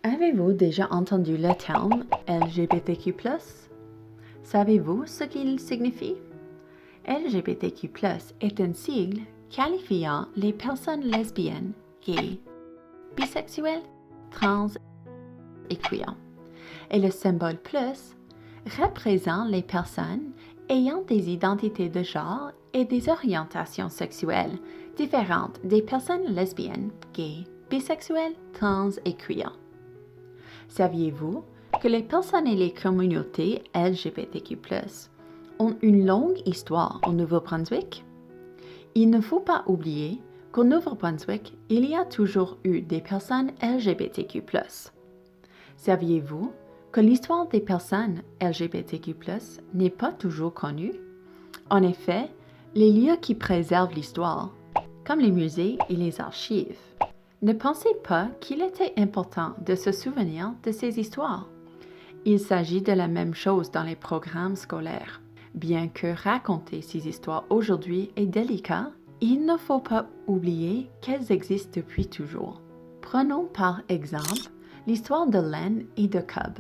Avez-vous déjà entendu le terme LGBTQ+? Savez-vous ce qu'il signifie? LGBTQ+ est un sigle qualifiant les personnes lesbiennes, gays, bisexuelles, trans et queer. Et le symbole plus représente les personnes ayant des identités de genre et des orientations sexuelles différentes des personnes lesbiennes, gays, bisexuelles, trans et queer. Saviez-vous que les personnes et les communautés LGBTQ+ ont une longue histoire au Nouveau-Brunswick? Il ne faut pas oublier qu'au Nouveau-Brunswick, il y a toujours eu des personnes LGBTQ+. Saviez-vous que l'histoire des personnes LGBTQ+ n'est pas toujours connue? En effet, les lieux qui préservent l'histoire, comme les musées et les archives, ne pensez pas qu'il était important de se souvenir de ces histoires. Il s'agit de la même chose dans les programmes scolaires. Bien que raconter ces histoires aujourd'hui est délicat, il ne faut pas oublier qu'elles existent depuis toujours. Prenons par exemple l'histoire de Len et de Cub.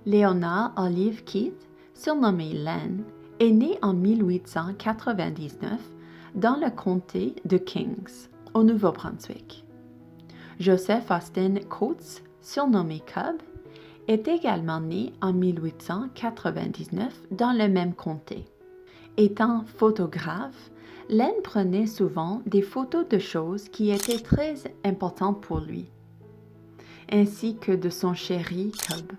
Léonard Olive Keith, surnommé Len, est né en 1899 dans le comté de Kings, au Nouveau-Brunswick. Joseph Austin Coates, surnommé Cub, est également né en 1899 dans le même comté. Étant photographe, Len prenait souvent des photos de choses qui étaient très importantes pour lui, ainsi que de son chéri Cub.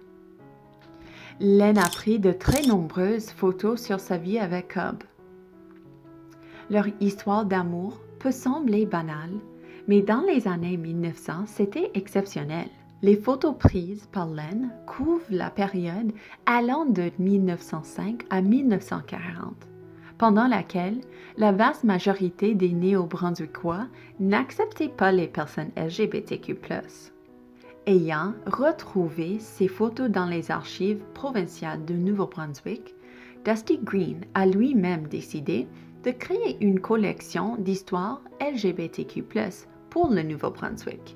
Len a pris de très nombreuses photos sur sa vie avec Cub. Leur histoire d'amour peut sembler banale, mais dans les années 1900, c'était exceptionnel. Les photos prises par Len couvrent la période allant de 1905 à 1940, pendant laquelle la vaste majorité des Néo-Brunswickois n'acceptaient pas les personnes LGBTQ+. Ayant retrouvé ces photos dans les archives provinciales de Nouveau-Brunswick, Dusty Green a lui-même décidé de créer une collection d'histoires LGBTQ+, pour le Nouveau-Brunswick.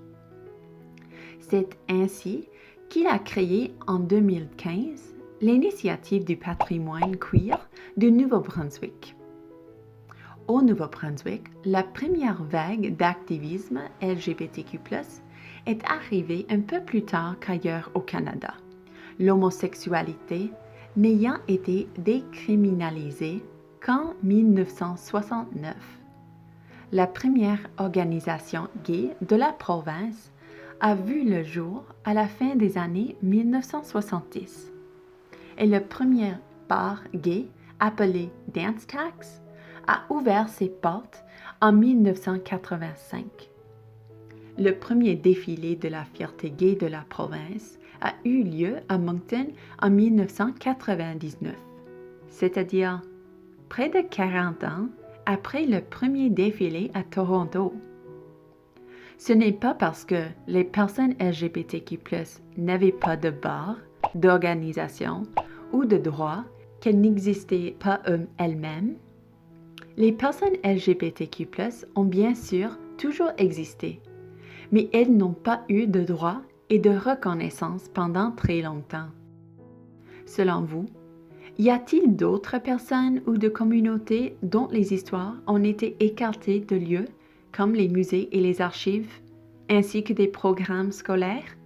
C'est ainsi qu'il a créé en 2015 l'initiative du patrimoine queer du Nouveau-Brunswick. Au Nouveau-Brunswick, la première vague d'activisme LGBTQ+ est arrivée un peu plus tard qu'ailleurs au Canada, l'homosexualité n'ayant été décriminalisée qu'en 1969. La première organisation gay de la province a vu le jour à la fin des années 1970. Et le premier bar gay, appelé Dance Tax, a ouvert ses portes en 1985. Le premier défilé de la fierté gay de la province a eu lieu à Moncton en 1999, c'est-à-dire près de 40 ans après le premier défilé à Toronto. Ce n'est pas parce que les personnes LGBTQ+ n'avaient pas de bar, d'organisation ou de droits qu'elles n'existaient pas elles-mêmes. Les personnes LGBTQ+ ont bien sûr toujours existé, mais elles n'ont pas eu de droits et de reconnaissance pendant très longtemps. Selon vous, y a-t-il d'autres personnes ou de communautés dont les histoires ont été écartées de lieux comme les musées et les archives, ainsi que des programmes scolaires?